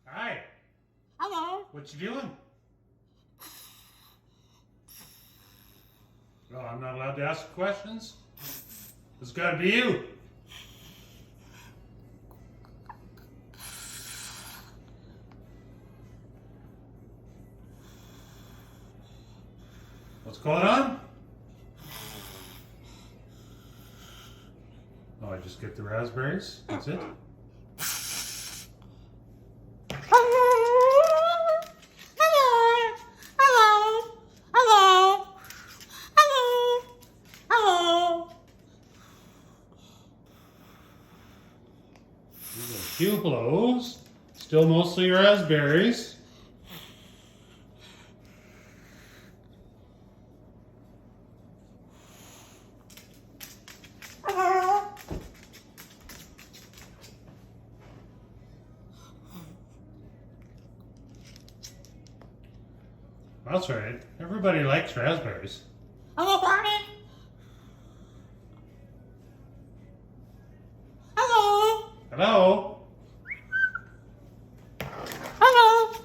Hi. Hello. What you doing? Well, I'm not allowed to ask questions. It's got to be you. What's going on? Oh, I just get the raspberries. That's it. Pueblos, still mostly raspberries. That's right. Everybody likes raspberries. Hello, Barney. Hello. Hello? Hello.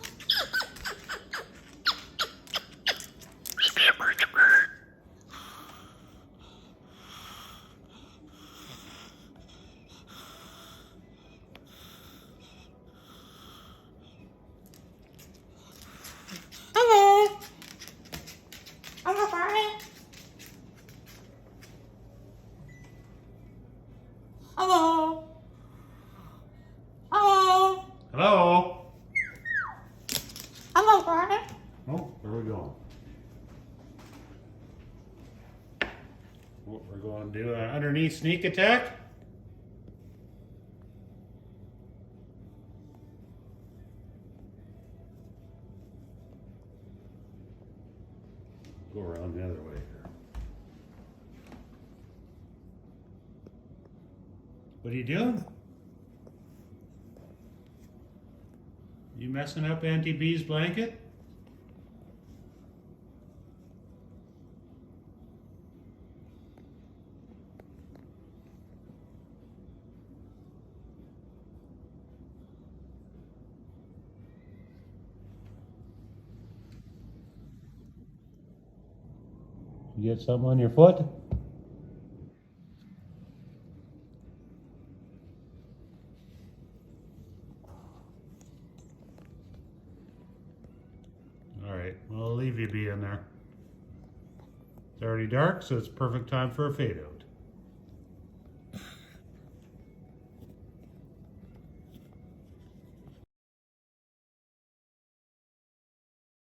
Hello. Hello, Barney. Hello. Hello. Hello? Hello, Barney. Oh, where are we going? Oh, we're going to do an underneath sneak attack. Go around the other way here. What are you doing? You messing up Auntie B's blanket? You get something on your foot? All right, well, I'll leave you be in there. It's already dark, so it's perfect time for a fade out.